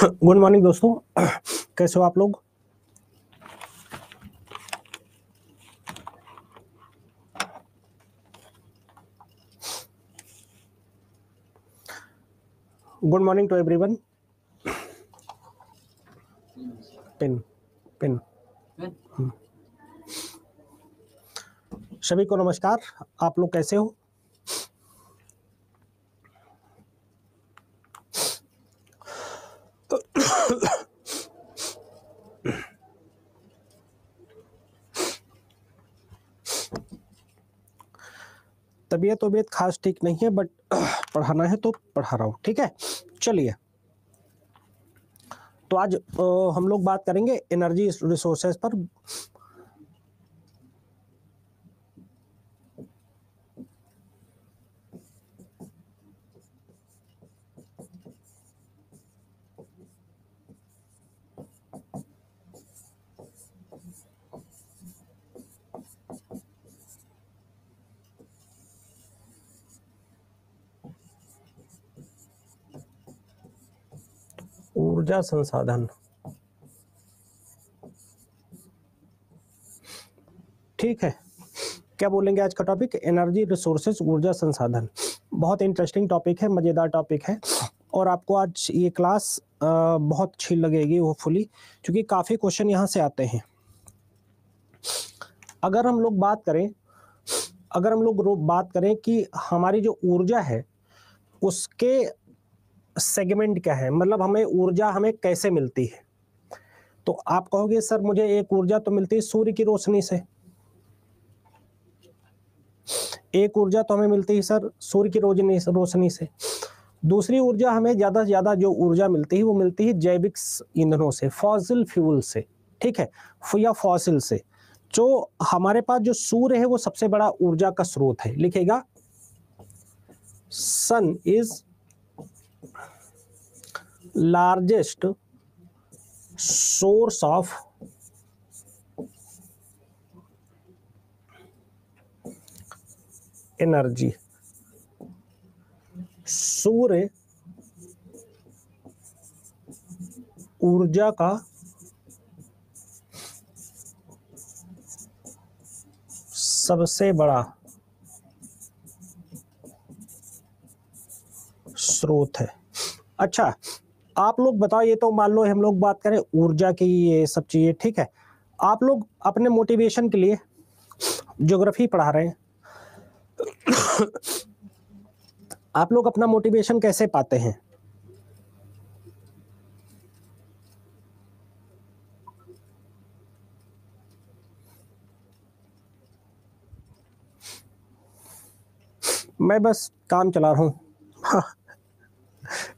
Good morning दोस्तों, कैसे हो आप लोग। Good morning to everyone. पेन पेन सभी को नमस्कार। आप लोग कैसे हो। तबीयत खास ठीक नहीं है, बट पढ़ाना है तो पढ़ा रहा हूँ। ठीक है, चलिए। तो आज हम लोग बात करेंगे एनर्जी रिसोर्सेज पर। ऊर्जा संसाधन, ठीक है। क्या बोलेंगे आज का टॉपिक, एनर्जी रिसोर्सेज, ऊर्जा संसाधन। बहुत इंटरेस्टिंग टॉपिक है, मज़ेदार टॉपिक है, और आपको आज ये क्लास बहुत अच्छी लगेगी होपफुली, क्योंकि काफ़ी क्वेश्चन यहाँ से आते हैं। अगर हम लोग बात करें कि हमारी जो ऊर्जा है उसके सेगमेंट क्या है, मतलब ऊर्जा हमें कैसे मिलती है। तो आप कहोगे सर मुझे एक ऊर्जा तो मिलती है सूर्य की रोशनी से, एक ऊर्जा तो हमें मिलती है सर सूर्य की रोशनी से। दूसरी ऊर्जा हमें ज़्यादा से ज़्यादा जो ऊर्जा मिलती है वो मिलती है जैविक ईंधनों से, फॉसिल फ्यूल से, ठीक है, या फॉसिल से। जो हमारे पास जो सूर्य है वो सबसे बड़ा ऊर्जा का स्रोत है। लिखेगा sun is largest source of energy. सूर्य ऊर्जा का सबसे बड़ा स्रोत है। अच्छा, आप लोग बताओ, ये तो मान लो हम लोग बात करें ऊर्जा की, ये सब चीजें, ठीक है। आप लोग अपने मोटिवेशन के लिए ज्योग्राफी पढ़ा रहे हैं, आप लोग अपना मोटिवेशन कैसे पाते हैं। मैं बस काम चला रहा हूँ।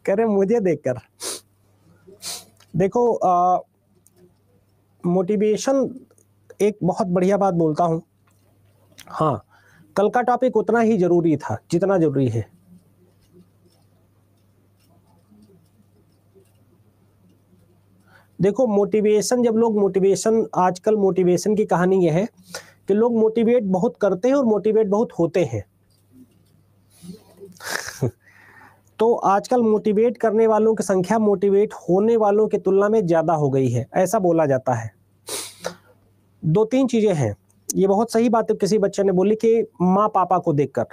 कह रहे मुझे देखकर। देखो, मोटिवेशन एक बहुत बढ़िया बात बोलता हूँ। हाँ, कल का टॉपिक उतना ही जरूरी था जितना जरूरी है। देखो मोटिवेशन, जब लोग आजकल मोटिवेशन की कहानी यह है कि लोग मोटिवेट बहुत करते हैं और मोटिवेट बहुत होते हैं। तो आजकल मोटिवेट करने वालों की संख्या मोटिवेट होने वालों की तुलना में ज्यादा हो गई है, ऐसा बोला जाता है। दो तीन चीजें हैं। ये बहुत सही बात है किसी बच्चे ने बोली कि माँ पापा को देखकर।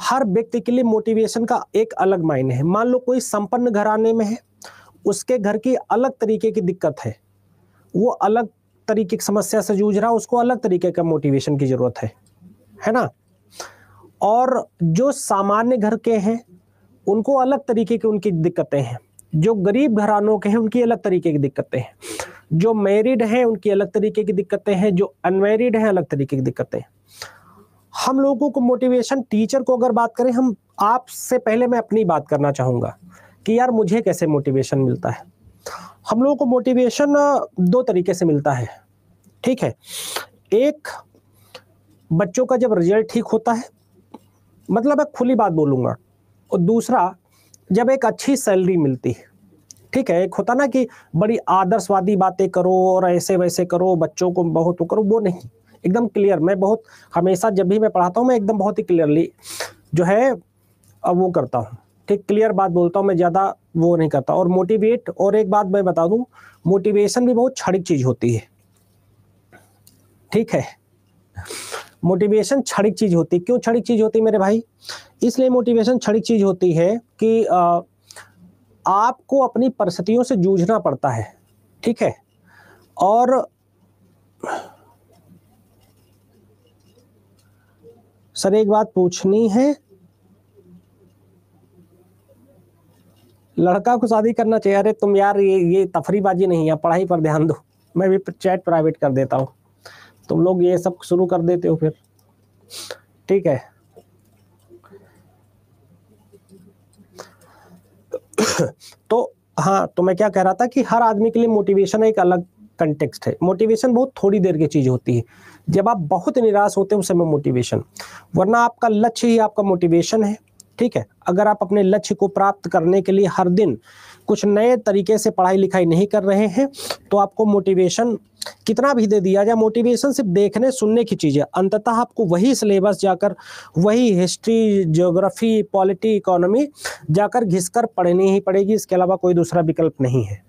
हर व्यक्ति के लिए मोटिवेशन का एक अलग मायने है। मान लो कोई संपन्न घराने में है, उसके घर की अलग तरीके की दिक्कत है, वो अलग तरीके की समस्या से जूझ रहा है, उसको अलग तरीके का मोटिवेशन की जरूरत है ना। और जो सामान्य घर के हैं उनको अलग तरीके की उनकी दिक्कतें हैं। जो गरीब घरानों के हैं उनकी अलग तरीके की दिक्कतें हैं। जो मैरिड हैं उनकी अलग तरीके की दिक्कतें हैं, जो अनमैरिड हैं अलग तरीके की दिक्कतें हैं। हम लोगों को मोटिवेशन, टीचर को अगर बात करें, हम आपसे पहले मैं अपनी बात करना चाहूंगा कि यार मुझे कैसे मोटिवेशन मिलता है। हम लोगों को मोटिवेशन दो तरीके से मिलता है, ठीक है। एक, बच्चों का जब रिजल्ट ठीक होता है, मतलब मैं खुली बात बोलूंगा। और दूसरा, जब एक अच्छी सैलरी मिलती है, ठीक है। एक होता ना कि बड़ी आदर्शवादी बातें करो और ऐसे वैसे करो, बच्चों को बहुत करो, वो नहीं, एकदम क्लियर। मैं बहुत हमेशा जब भी मैं पढ़ाता हूँ मैं एकदम बहुत ही क्लियरली जो है वो करता हूँ। ठीक, क्लियर बात बोलता हूँ मैं, ज़्यादा वो नहीं करता। और मोटिवेट, और एक बात मैं बता दूं, मोटिवेशन भी बहुत क्षणिक चीज होती है, ठीक है। मोटिवेशन क्षणिक चीज होती है। क्यों क्षणिक चीज होती है मेरे भाई? इसलिए मोटिवेशन क्षणिक चीज होती है कि आपको अपनी परिस्थितियों से जूझना पड़ता है, ठीक है। और सर एक बात पूछनी है, लड़का को शादी करना चाहिए? अरे तुम यार ये तफरीबाजी नहीं है, पढ़ाई पर ध्यान दो। मैं भी चैट प्राइवेट कर देता हूँ, तुम लोग ये सब शुरू कर देते हो फिर, ठीक है। तो हाँ, तो मैं क्या कह रहा था कि हर आदमी के लिए मोटिवेशन एक अलग कंटेक्स्ट है। मोटिवेशन बहुत थोड़ी देर की चीज होती है, जब आप बहुत निराश होते हैं उस समय मोटिवेशन, वरना आपका लक्ष्य ही आपका मोटिवेशन है, ठीक है। अगर आप अपने लक्ष्य को प्राप्त करने के लिए हर दिन कुछ नए तरीके से पढ़ाई लिखाई नहीं कर रहे हैं, तो आपको मोटिवेशन कितना भी दे दिया जाए, मोटिवेशन सिर्फ देखने सुनने की चीज़ है। अंततः आपको वही सिलेबस जाकर, वही हिस्ट्री, ज्योग्राफी, पॉलिटी, इकोनॉमी जाकर घिसकर पढ़नी ही पड़ेगी, इसके अलावा कोई दूसरा विकल्प नहीं है,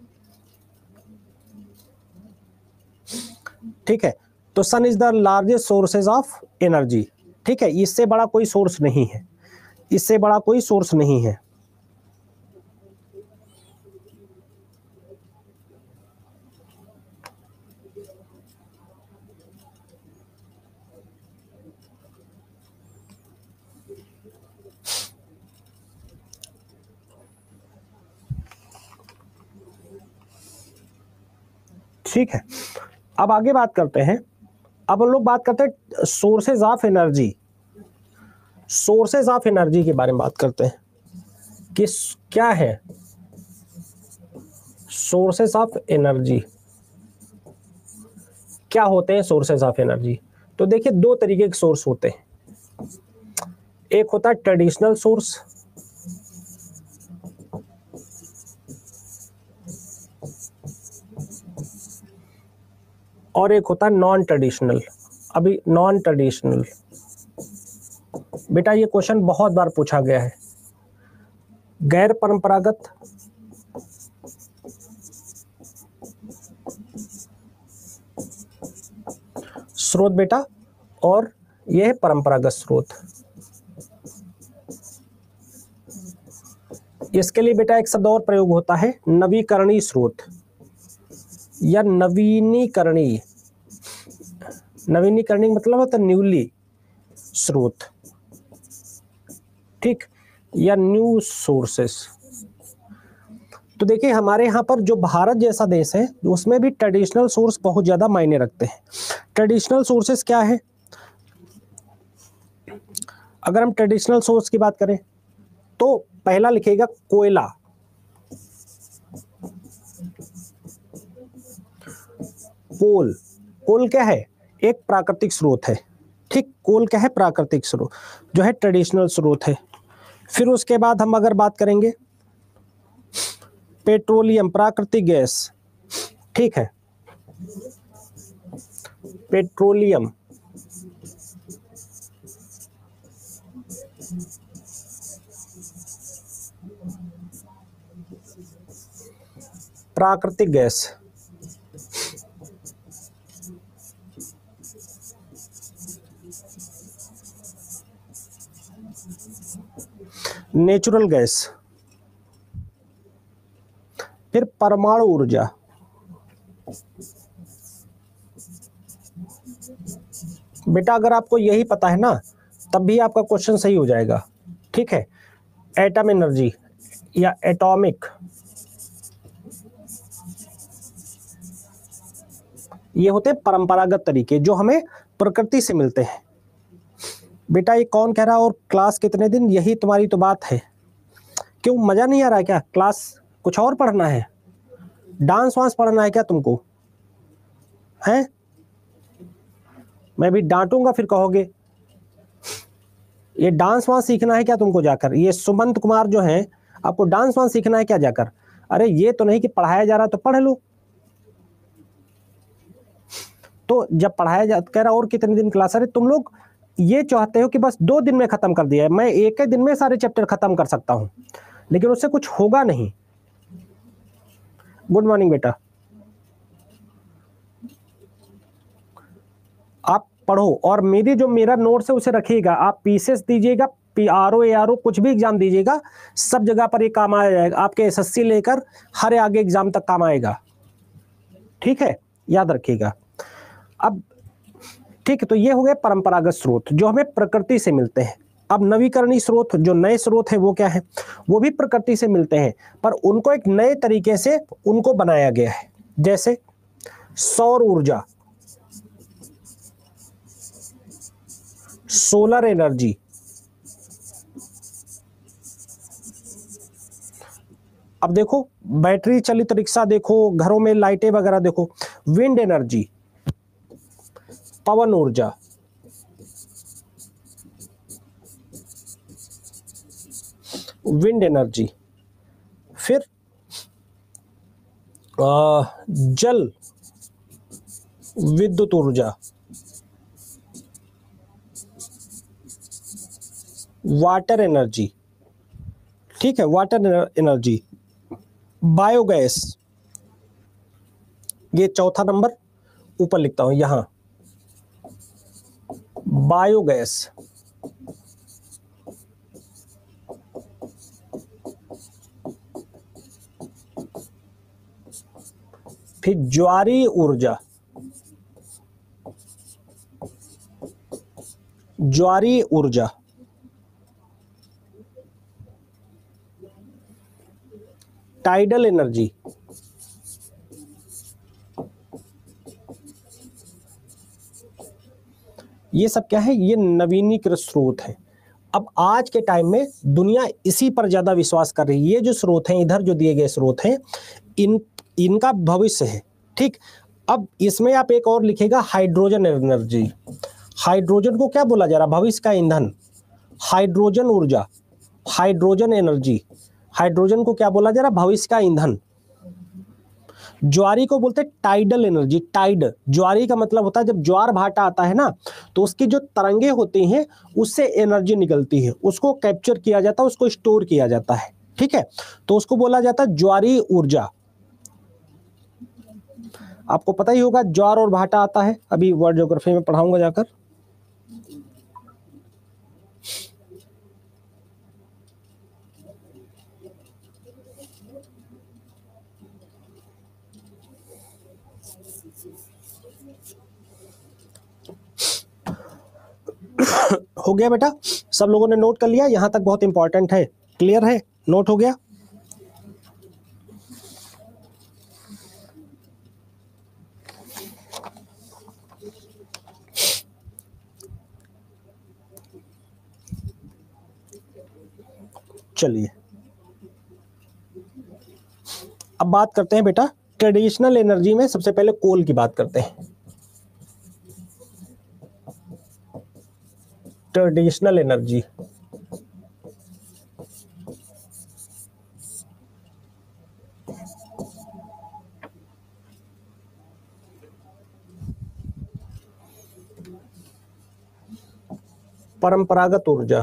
ठीक है। तो sun is the largest sources of energy, ठीक है। इससे बड़ा कोई सोर्स नहीं है, इससे बड़ा कोई सोर्स नहीं है। ठीक है, अब आगे बात करते हैं। अब हम लोग बात करते हैं sources of energy. Sources of energy के बारे में बात करते हैं कि क्या है सोर्सेज ऑफ एनर्जी, क्या होते हैं सोर्सेज ऑफ एनर्जी। तो देखिए, दो तरीके के सोर्स होते हैं। एक होता है ट्रेडिशनल सोर्स, और एक होता है नॉन ट्रेडिशनल। अभी नॉन ट्रेडिशनल, बेटा ये क्वेश्चन बहुत बार पूछा गया है। गैर परंपरागत स्रोत बेटा, और यह है परंपरागत स्रोत। इसके लिए बेटा एक शब्द और प्रयोग होता है, नवीकरणीय स्रोत या नवीनीकरणीय। नवीनीकरणीय मतलब होता है न्यूली स्रोत, ठीक, या न्यू सोर्सेस। तो देखिए, हमारे यहाँ पर जो भारत जैसा देश है, उसमें भी ट्रेडिशनल सोर्स बहुत ज्यादा मायने रखते हैं। ट्रेडिशनल सोर्सेस क्या है? अगर हम ट्रेडिशनल सोर्स की बात करें तो पहला लिखेगा कोयला, कोल। कोल क्या है? एक प्राकृतिक स्रोत है, ठीक। कोल क्या है? प्राकृतिक स्रोत, जो है ट्रेडिशनल स्रोत है। फिर उसके बाद हम अगर बात करेंगे पेट्रोलियम, प्राकृतिक गैस, ठीक है, पेट्रोलियम। प्राकृतिक गैस, नेचुरल गैस। फिर परमाणु ऊर्जा, बेटा अगर आपको यही पता है ना, तब भी आपका क्वेश्चन सही हो जाएगा, ठीक है। एटम एनर्जी या एटॉमिक, ये होते हैं परंपरागत तरीके जो हमें प्रकृति से मिलते हैं। बेटा ये कौन कह रहा है और क्लास कितने दिन? यही तुम्हारी तो बात है। क्यों, मजा नहीं आ रहा है क्या? क्लास कुछ और पढ़ना है? डांस वांस पढ़ना है क्या तुमको? हैं? मैं भी डांटूंगा फिर कहोगे। ये डांस वांस सीखना है क्या तुमको जाकर? ये सुमंत कुमार जो हैं, आपको डांस वांस सीखना है क्या जाकर? अरे ये तो नहीं कि पढ़ाया जा रहा तो पढ़ लो। तो जब पढ़ाया जा, कह रहा और कितने दिन क्लास? अरे तुम लोग ये चाहते हो कि बस 2 दिन में खत्म कर दिया है, मैं एक ही दिन में सारे चैप्टर खत्म कर सकता हूं, लेकिन उससे कुछ होगा नहीं। गुड मॉर्निंग बेटा, आप पढ़ो और मेरा नोट्स है उसे रखिएगा। आप पीसीएस दीजिएगा, पीआरओ एआरओ कुछ भी एग्जाम दीजिएगा, सब जगह पर ये काम आ जाएगा, आपके एसएससी लेकर हर आगे एग्जाम तक काम आएगा, ठीक है, याद रखिएगा। अब ठीक है, तो ये हो गए परंपरागत स्रोत जो हमें प्रकृति से मिलते हैं। अब नवीकरणीय स्रोत, जो नए स्रोत है वो क्या है, वो भी प्रकृति से मिलते हैं, पर उनको एक नए तरीके से उनको बनाया गया है। जैसे सौर ऊर्जा, सोलर एनर्जी, अब देखो बैटरी चलित रिक्शा देखो, घरों में लाइटें वगैरह देखो, विंड एनर्जी, पवन ऊर्जा, विंड एनर्जी, फिर जल विद्युत ऊर्जा, वाटर एनर्जी, ठीक है, वाटर एनर्जी, बायोगैस, ये चौथा नंबर ऊपर लिखता हूं यहां, बायोगैस, फिर ज्वारीय ऊर्जा, ज्वारीय ऊर्जा, टाइडल एनर्जी, ये सब क्या है, ये नवीनीकृत स्रोत है। अब आज के टाइम में दुनिया इसी पर ज्यादा विश्वास कर रही है। ये जो स्रोत हैं, इधर जो दिए गए स्रोत हैं, इनका भविष्य है, ठीक। अब इसमें आप एक और लिखेगा, हाइड्रोजन एनर्जी। हाइड्रोजन को क्या बोला जा रहा, भविष्य का ईंधन, हाइड्रोजन ऊर्जा, हाइड्रोजन एनर्जी, हाइड्रोजन को क्या बोला जा रहा, भविष्य का ईंधन। ज्वारी को बोलते हैं टाइडल एनर्जी। टाइड, ज्वारी का मतलब होता है जब ज्वार भाटा आता है ना, तो उसकी जो तरंगे होती हैं उससे एनर्जी निकलती है, उसको कैप्चर किया जाता है, उसको स्टोर किया जाता है, ठीक है, तो उसको बोला जाता है ज्वारी ऊर्जा। आपको पता ही होगा ज्वार और भाटा आता है, अभी वर्ल्ड ज्योग्राफी में पढ़ाऊंगा जाकर। हो गया बेटा, सब लोगों ने नोट कर लिया, यहां तक बहुत इंपॉर्टेंट है, क्लियर है, नोट हो गया। चलिए अब बात करते हैं बेटा ट्रेडिशनल एनर्जी में। सबसे पहले कोल की बात करते हैं। ट्रेडिशनल एनर्जी, परंपरागत ऊर्जा,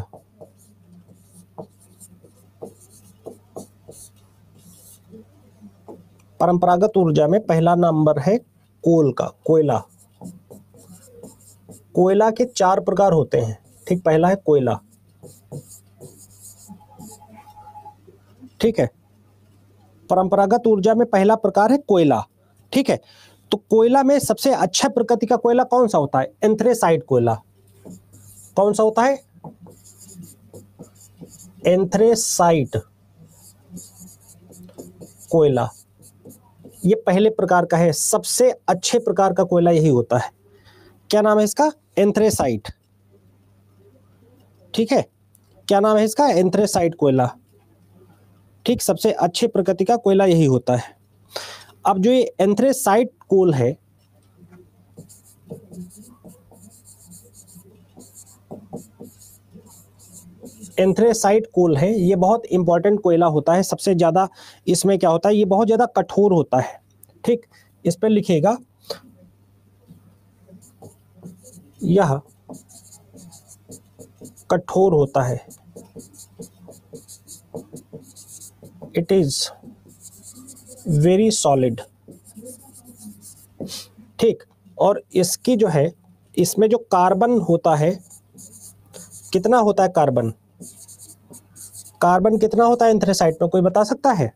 परंपरागत ऊर्जा में पहला नंबर है कोल का, कोयला। कोयला के 4 प्रकार होते हैं, ठीक, पहला है कोयला, ठीक है, परंपरागत ऊर्जा में पहला प्रकार है कोयला, ठीक है। तो कोयला में सबसे अच्छा प्रकृति का कोयला कौन सा होता है, एंथ्रेसाइट कोयला। कौन सा होता है, एंथ्रेसाइट कोयला, ये पहले प्रकार का है, सबसे अच्छे प्रकार का कोयला यही होता है। क्या नाम है इसका, एंथ्रेसाइट, ठीक है, क्या नाम है इसका, एंथ्रेसाइट कोयला, ठीक, सबसे अच्छे प्रकृति का कोयला यही होता है। अब जो ये एंथ्रेसाइट कोल है, एंथ्रेसाइट कोल है, ये बहुत इंपॉर्टेंट कोयला होता है। सबसे ज्यादा इसमें क्या होता है, ये बहुत ज्यादा कठोर होता है, ठीक, इस पे लिखिएगा, यह कठोर होता है, इट इज वेरी सॉलिड। ठीक, और इसकी जो है, इसमें जो कार्बन होता है, कितना होता है कार्बन? कार्बन कितना होता है एंथ्रेसाइट में, कोई बता सकता है?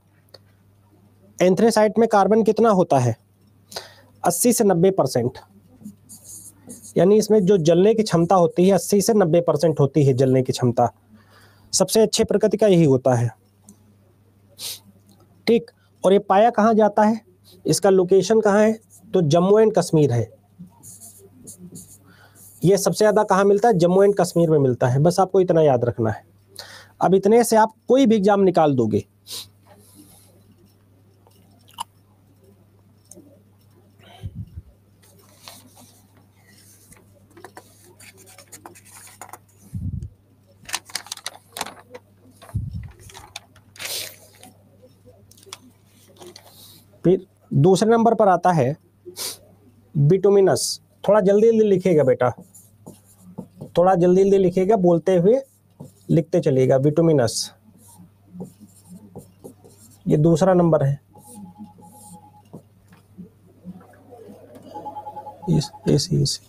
एंथ्रेसाइट में कार्बन कितना होता है? 80 से 90%। यानी इसमें जो जलने की क्षमता होती है 80 से 90% होती है जलने की क्षमता। सबसे अच्छे प्रकृति का यही होता है। ठीक, और ये पाया कहाँ जाता है, इसका लोकेशन कहाँ है? तो जम्मू एंड कश्मीर है। ये सबसे ज़्यादा कहाँ मिलता है? जम्मू एंड कश्मीर में मिलता है। बस आपको इतना याद रखना है। अब इतने से आप कोई भी एग्जाम निकाल दोगे। फिर दूसरे नंबर पर आता है बिटुमिनस। थोड़ा जल्दी जल्दी लिखिएगा बेटा, थोड़ा जल्दी जल्दी लिखिएगा, बोलते हुए लिखते चलिएगा। बिटुमिनस, ये दूसरा नंबर है। इस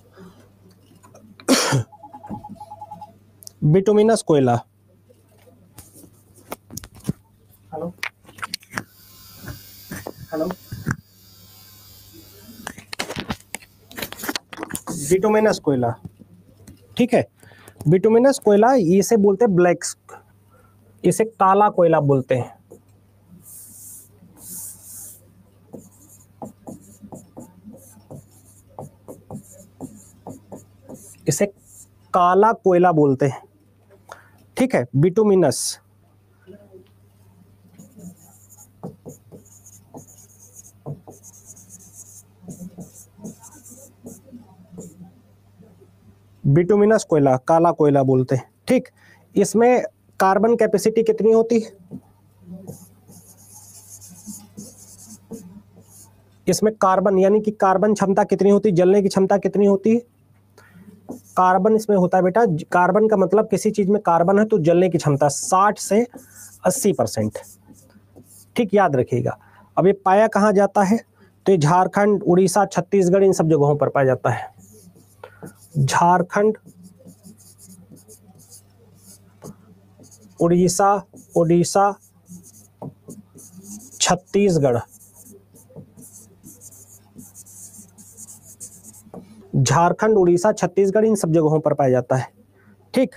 बिटुमिनस कोयला। हेलो हेलो, बिटुमिनस कोयला। ठीक है, बिटुमिनस कोयला, इसे बोलते हैं ब्लैक, इसे काला कोयला बोलते हैं। इसे काला कोयला बोलते हैं। ठीक है, बिटुमिनस। बिटुमिनस कोयला, काला कोयला बोलते हैं। ठीक, इसमें कार्बन कैपेसिटी कितनी होती है? इसमें कार्बन यानी कि कार्बन क्षमता कितनी होती है, जलने की क्षमता कितनी होती है? कार्बन इसमें होता है बेटा, कार्बन का मतलब किसी चीज में कार्बन है तो जलने की क्षमता 60 से 80%। ठीक, याद रखिएगा। अब ये पाया कहाँ जाता है? तो ये झारखंड, उड़ीसा, छत्तीसगढ़, इन सब जगहों पर पाया जाता है। झारखंड, उड़ीसा, छत्तीसगढ़, झारखंड, उड़ीसा, छत्तीसगढ़, इन सब जगहों पर पाया जाता है। ठीक,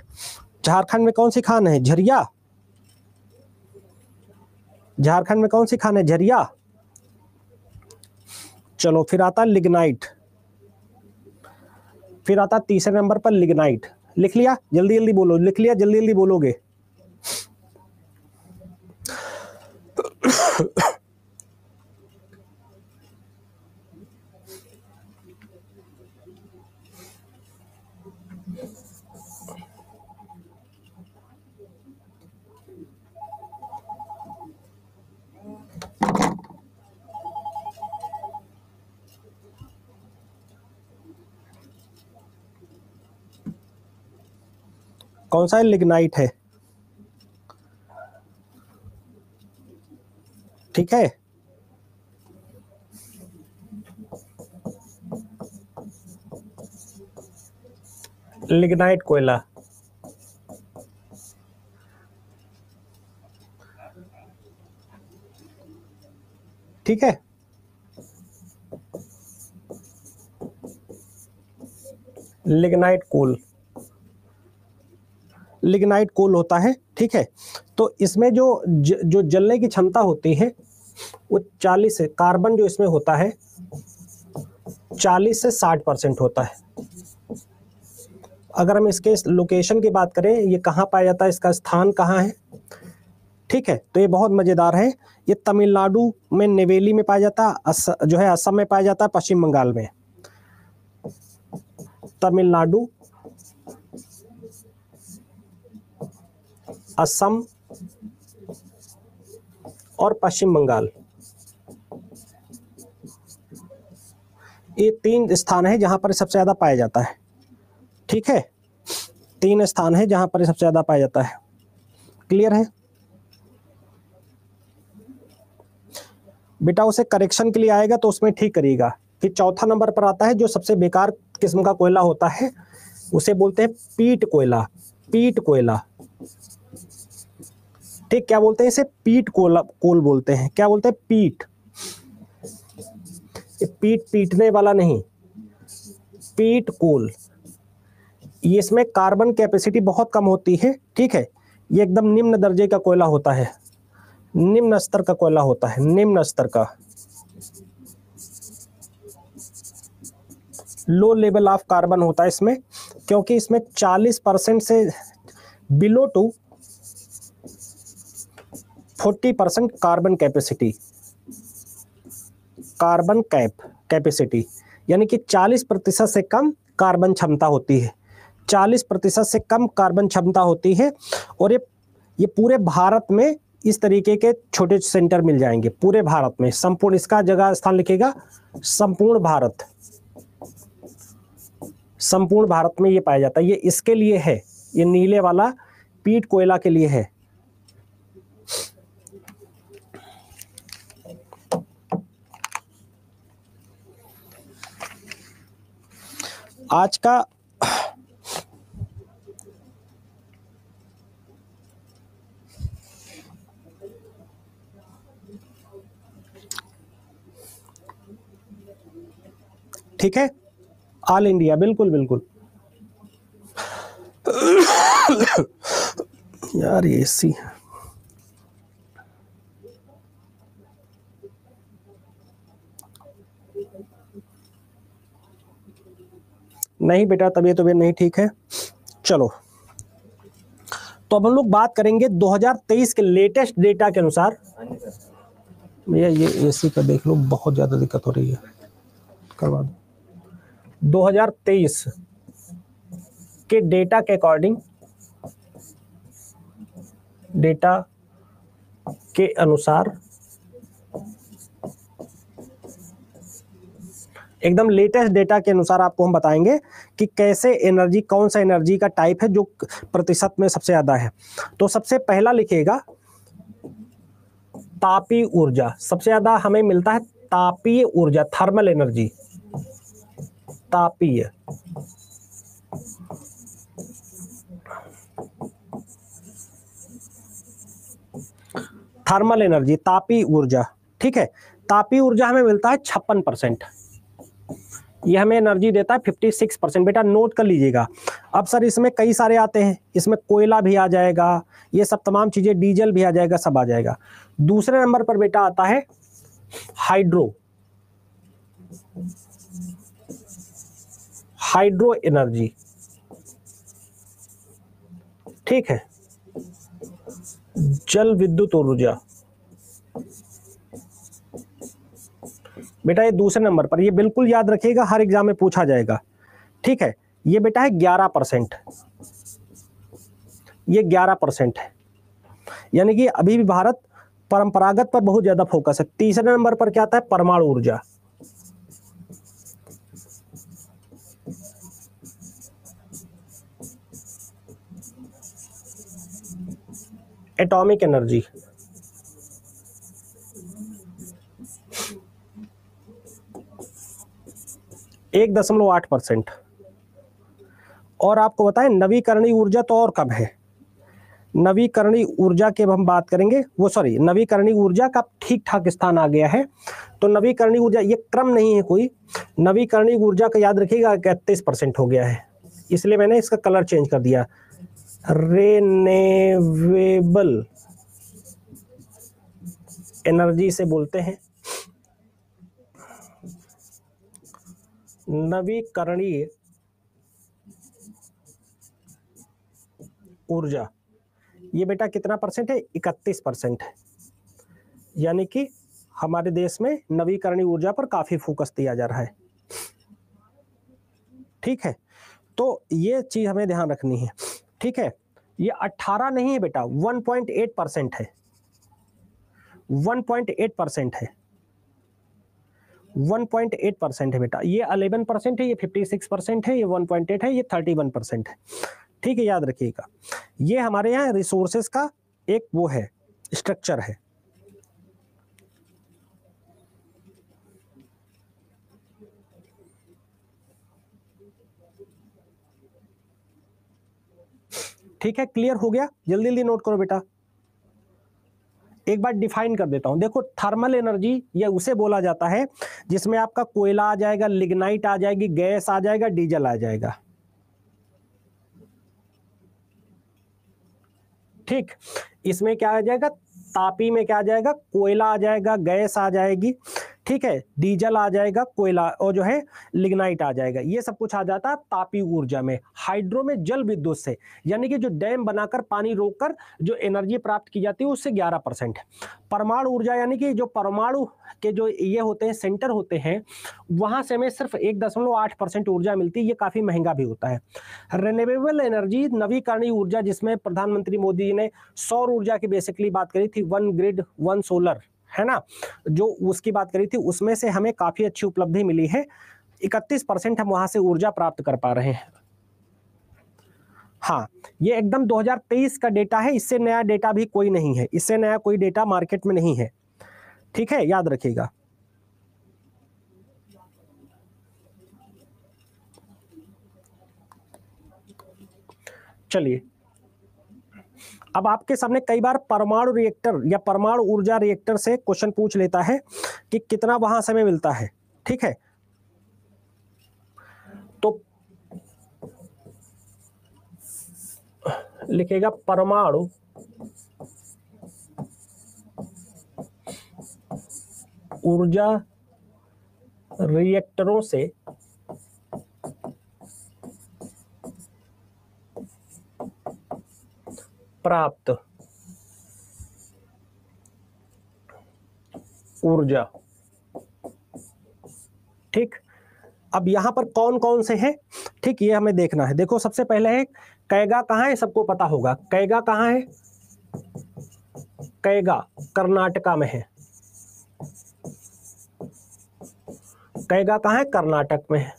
झारखंड में कौन सी खान है? झरिया। झारखंड में कौन सी खान है? झरिया। चलो, फिर आता लिग्नाइट। फिर आता तीसरे नंबर पर लिग्नाइट। लिख लिया? जल्दी जल्दी बोलो, लिख लिया? जल्दी जल्दी बोलोगे। कौन सा है? लिग्नाइट है। ठीक है, लिग्नाइट कोयला। ठीक है, लिग्नाइट कोल, लिग्नाइट कोल होता है। ठीक है, तो इसमें जो जलने की क्षमता होती है वो 40 से, कार्बन जो इसमें होता है 40 से 60% होता है। अगर हम इसके लोकेशन की बात करें, ये कहाँ पाया जाता है, इसका स्थान कहाँ है? ठीक है, तो ये बहुत मजेदार है। ये तमिलनाडु में नेवेली में पाया जाता है, जो है असम में पाया जाता है, पश्चिम बंगाल में। तमिलनाडु, असम और पश्चिम बंगाल, ये 3 स्थान है जहां पर सबसे ज्यादा पाया जाता है। ठीक है, 3 स्थान है जहां पर सबसे ज्यादा पाया जाता है। क्लियर है बेटा? उसे करेक्शन के लिए आएगा तो उसमें ठीक करिएगा। फिर चौथा नंबर पर आता है जो सबसे बेकार किस्म का कोयला होता है, उसे बोलते हैं पीट कोयला। पीट कोयला, ठीक, क्या बोलते हैं इसे? पीट कोल बोलते हैं। क्या बोलते हैं? पीट। पीट पीटने वाला नहीं, पीट कोल। ये इसमें कार्बन कैपेसिटी बहुत कम होती है, ठीक है। ये एकदम निम्न दर्जे का कोयला होता है, निम्न स्तर का कोयला होता है, निम्न स्तर का, लो लेवल ऑफ कार्बन होता है इसमें, क्योंकि इसमें 40% से below to 40% carbon capacity, carbon capacity, यानी कि 40% से कम कार्बन क्षमता होती है, 40% से कम कार्बन क्षमता होती है। और ये पूरे भारत में इस तरीके के छोटे सेंटर मिल जाएंगे, पूरे भारत में, संपूर्ण, इसका जगह स्थान लिखेगा संपूर्ण भारत, संपूर्ण भारत में ये पाया जाता है। ये इसके लिए है, ये नीले वाला पीट कोयला के लिए है। आज का ठीक है, ऑल इंडिया, बिल्कुल बिल्कुल। यार ये एसी नहीं बेटा, तबीयत नहीं ठीक है। चलो, तो अब हम लोग बात करेंगे 2023 के लेटेस्ट डेटा के अनुसार। भैया ये एसी का देख लो, बहुत ज्यादा दिक्कत हो रही है, करवा दो। 2023 के डेटा के अकॉर्डिंग, डेटा के अनुसार, एकदम लेटेस्ट डेटा के अनुसार आपको हम बताएंगे कि कैसे एनर्जी, कौन सा एनर्जी का टाइप है जो प्रतिशत में सबसे ज्यादा है। तो सबसे पहला लिखिएगा तापीय ऊर्जा। सबसे ज्यादा हमें मिलता है तापीय ऊर्जा, थर्मल एनर्जी, तापीय, थर्मल एनर्जी, तापीय ऊर्जा, ठीक है। तापीय ऊर्जा हमें मिलता है 56%, ये हमें एनर्जी देता है 56%। बेटा नोट कर लीजिएगा। अब सर इसमें कई सारे आते हैं, इसमें कोयला भी आ जाएगा, ये सब तमाम चीजें, डीजल भी आ जाएगा, सब आ जाएगा। दूसरे नंबर पर बेटा आता है हाइड्रो, हाइड्रो एनर्जी, ठीक है, जल विद्युत ऊर्जा। बेटा ये दूसरे नंबर पर, ये बिल्कुल याद रखिएगा, हर एग्जाम में पूछा जाएगा, ठीक है। ये बेटा है 11%, ये 11% है, यानी कि अभी भी भारत परंपरागत पर बहुत ज्यादा फोकस है। तीसरे नंबर पर क्या आता है? परमाणु ऊर्जा, एटॉमिक एनर्जी, एक 1.8%। और आपको बताएं नवीकरणीय ऊर्जा तो और कम है। नवीकरणीय ऊर्जा की हम बात करेंगे, वो सॉरी, नवीकरणीय ऊर्जा का ठीक ठाक स्थान आ गया है। तो नवीकरणीय ऊर्जा, ये क्रम नहीं है कोई, नवीकरणीय ऊर्जा का याद रखिएगा 31% हो गया है, इसलिए मैंने इसका कलर चेंज कर दिया। रिन्यूएबल एनर्जी से बोलते हैं नवीकरणीय ऊर्जा। ये बेटा कितना परसेंट है? 31% है, यानी कि हमारे देश में नवीकरणीय ऊर्जा पर काफी फोकस दिया जा रहा है, ठीक है। तो ये चीज हमें ध्यान रखनी है, ठीक है। ये 18 नहीं है बेटा, 1.8% है, 1.8% है, 1.8% है बेटा। ये 11% है, ये 56% है, ये 1.8 है, ये 31% है, ठीक है, याद रखिएगा। ये हमारे यहाँ रिसोर्सेस का एक वो है, स्ट्रक्चर है। ठीक है, क्लियर हो गया? जल्दी जल्दी नोट करो बेटा। एक बार डिफाइन कर देता हूं। देखो, थर्मल एनर्जी ये उसे बोला जाता है जिसमें आपका कोयला आ जाएगा, लिग्नाइट आ जाएगी, गैस आ जाएगा, डीजल आ जाएगा। ठीक, इसमें क्या आ जाएगा, तापी में क्या आ जाएगा, कोयला आ जाएगा, गैस आ जाएगी, ठीक है, डीजल आ जाएगा, कोयला और जो है लिग्नाइट आ जाएगा। ये सब कुछ आ जाता है तापी ऊर्जा में। हाइड्रो में जल विद्युत से, यानी कि जो डैम बनाकर पानी रोककर जो एनर्जी प्राप्त की जाती है उससे 11%। परमाणु ऊर्जा यानी कि जो परमाणु के जो ये होते हैं सेंटर होते हैं, वहां से हमें सिर्फ 1.8% ऊर्जा मिलती है। ये काफी महंगा भी होता है। रिन्यूएबल एनर्जी, नवीकरणीय ऊर्जा, जिसमें प्रधानमंत्री मोदी जी ने सौर ऊर्जा की बेसिकली बात करी थी, 1 ग्रिड 1 सोलर, है ना, जो उसकी बात करी थी, उसमें से हमें काफी अच्छी उपलब्धि मिली है। 31% हम वहां से ऊर्जा प्राप्त कर पा रहे हैं। हाँ, ये एकदम 2023 का डेटा है, इससे नया डेटा भी कोई नहीं है, इससे नया कोई डेटा मार्केट में नहीं है। ठीक है, याद रखिएगा। चलिए, अब आपके सामने कई बार परमाणु रिएक्टर या परमाणु ऊर्जा रिएक्टर से क्वेश्चन पूछ लेता है कि कितना वहां समय मिलता है। ठीक है, तो लिखेगा परमाणु ऊर्जा रिएक्टरों से प्राप्त ऊर्जा। ठीक, अब यहां पर कौन कौन से हैं, ठीक, ये हमें देखना है। देखो, सबसे पहले है कैगा, कहां है, सबको पता होगा कैगा कहां है। कैगा कर्नाटका में है। कैगा कहां है, कर्नाटक में है।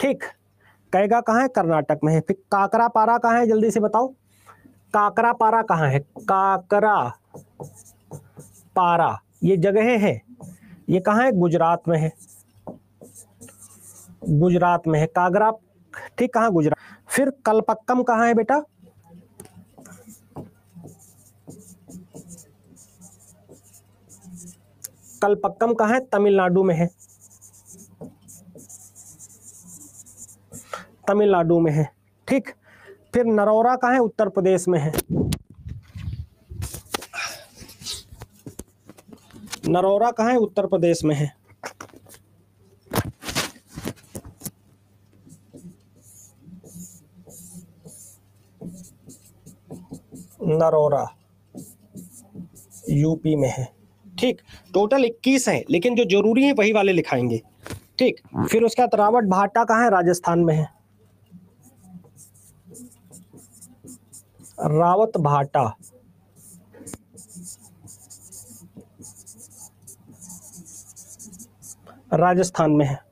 ठीक, कैगा कहां है, कर्नाटक में है। फिर काकरा पारा कहां है, जल्दी से बताओ, काकरा पारा कहां है। काकरा पारा ये जगह है, ये कहां है, गुजरात में है। गुजरात में है कागरा, ठीक, कहां, गुजरात। फिर कलपक्कम कहां है बेटा, कलपक्कम कहां है, तमिलनाडु में है। तमिलनाडु में है। ठीक, फिर नरौरा कहां है, उत्तर प्रदेश में है। नरौरा कहां है, उत्तर प्रदेश में है। नरौरा यूपी में है। ठीक, टोटल 21 हैं, लेकिन जो जरूरी है वही वाले लिखाएंगे। ठीक, फिर उसके बाद रावत भाटा कहां है, राजस्थान में है। रावत भाटा राजस्थान में है।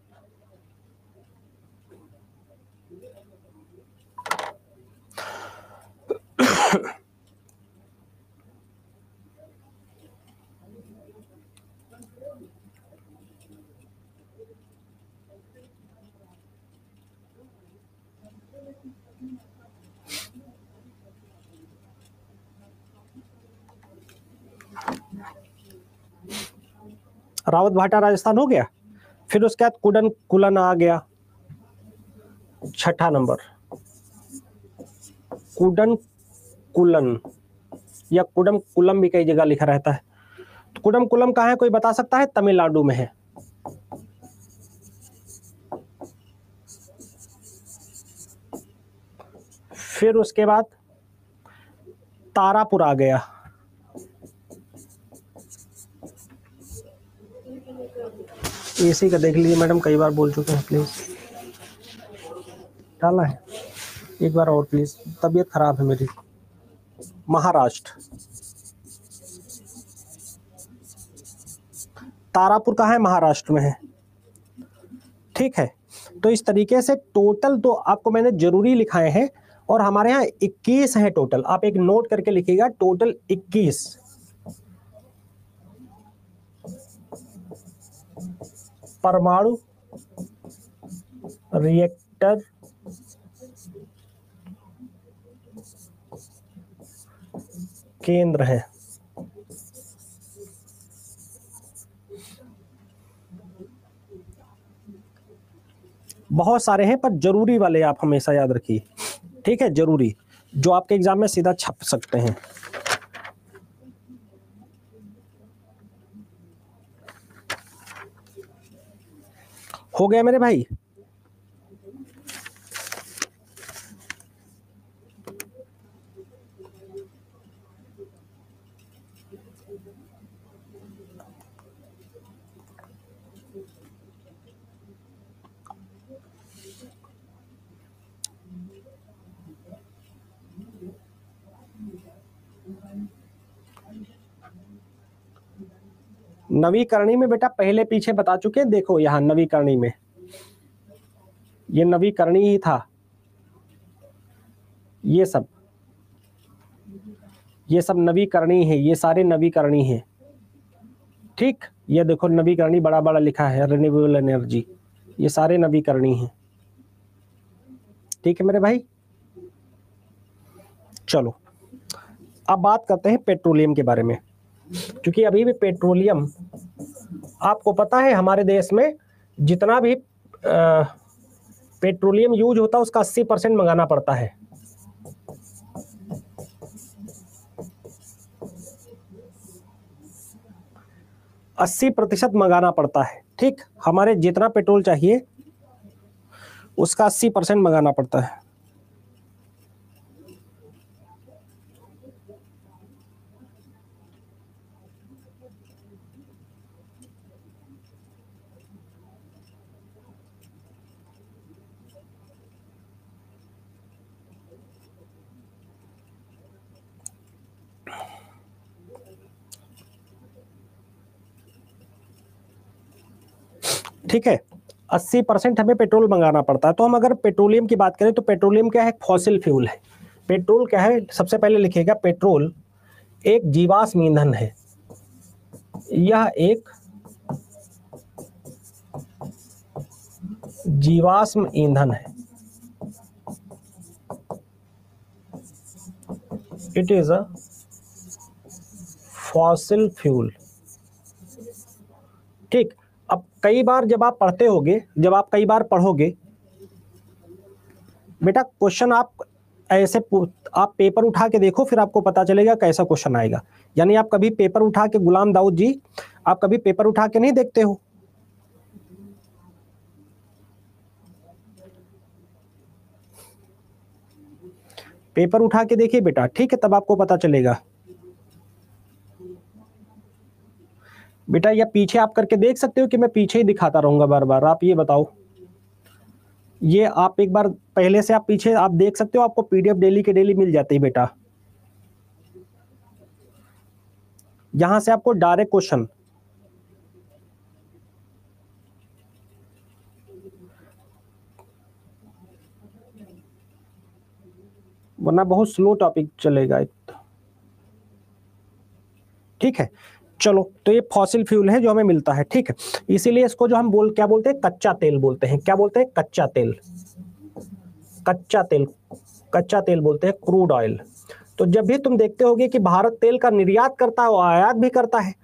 रावत भाटा राजस्थान हो गया। फिर उसके बाद कुडन कुलन आ गया, छठा नंबर। कुडन कुलन या कुडम कुलम भी कई जगह लिखा रहता है। तो कुडम कुलम कहाँ है, कोई बता सकता है, तमिलनाडु में है। फिर उसके बाद तारापुर आ गया। एसी का देख लीजिए मैडम, कई बार बोल चुके हैं, प्लीज डाला है एक बार और प्लीज, तबीयत खराब है मेरी। महाराष्ट्र, तारापुर कहाँ है, महाराष्ट्र में है। ठीक है, तो इस तरीके से टोटल तो आपको मैंने जरूरी लिखाए हैं और हमारे यहाँ 21 है टोटल। आप एक नोट करके लिखिएगा, टोटल 21 परमाणु रिएक्टर केंद्र है। बहुत सारे हैं, पर जरूरी वाले आप हमेशा याद रखिए, ठीक है, जरूरी, जो आपके एग्जाम में सीधा छप सकते हैं। हो गया मेरे भाई? नवीकरणी में बेटा पहले पीछे बता चुके हैं, देखो यहाँ नवीकरणी में, ये नवीकरणी ही था, ये सब नवीकरणी है, ये सारे नवीकरणी हैं, ठीक। ये देखो नवीकरणी बड़ा बड़ा लिखा है, रिन्यूएबल एनर्जी, ये सारे नवीकरणी हैं, ठीक है मेरे भाई। चलो अब बात करते हैं पेट्रोलियम के बारे में, क्योंकि अभी भी पेट्रोलियम, आपको पता है हमारे देश में जितना भी पेट्रोलियम यूज होता है उसका 80% मंगाना पड़ता है। अस्सी % मंगाना पड़ता है, ठीक। हमारे जितना पेट्रोल चाहिए उसका 80% मंगाना पड़ता है। ठीक है, 80% हमें पेट्रोल मंगाना पड़ता है। तो हम अगर पेट्रोलियम की बात करें तो पेट्रोलियम क्या है? फॉसिल फ्यूल है। पेट्रोल क्या है? सबसे पहले लिखिएगा, पेट्रोल एक जीवाश्म ईंधन है। यह एक जीवाश्म ईंधन है। It is a fossil fuel, ठीक। अब कई बार जब आप पढ़ते होगे, जब आप कई बार पढ़ोगे बेटा क्वेश्चन, आप ऐसे आप पेपर उठा के देखो, फिर आपको पता चलेगा कैसा क्वेश्चन आएगा। यानी आप कभी पेपर उठा के, गुलाम दाऊद जी, आप कभी पेपर उठा के नहीं देखते हो? पेपर उठा के देखिए बेटा, ठीक है, तब आपको पता चलेगा बेटा। या पीछे आप करके देख सकते हो कि मैं पीछे ही दिखाता रहूंगा बार बार? आप ये बताओ, ये आप एक बार पहले से आप पीछे आप देख सकते हो, आपको पीडीएफ डेली के डेली मिल जाती है बेटा। यहां से आपको डायरेक्ट क्वेश्चन, वरना बहुत स्लो टॉपिक चलेगा, ठीक है। चलो, तो ये फॉसिल फ्यूल है जो हमें मिलता है, ठीक है। इसीलिए इसको जो हम क्या बोलते हैं? कच्चा तेल बोलते हैं। क्या बोलते हैं? कच्चा तेल। कच्चा तेल, कच्चा तेल बोलते हैं, क्रूड ऑयल। तो जब भी तुम देखते होगे कि भारत तेल का निर्यात करता है और आयात भी करता है,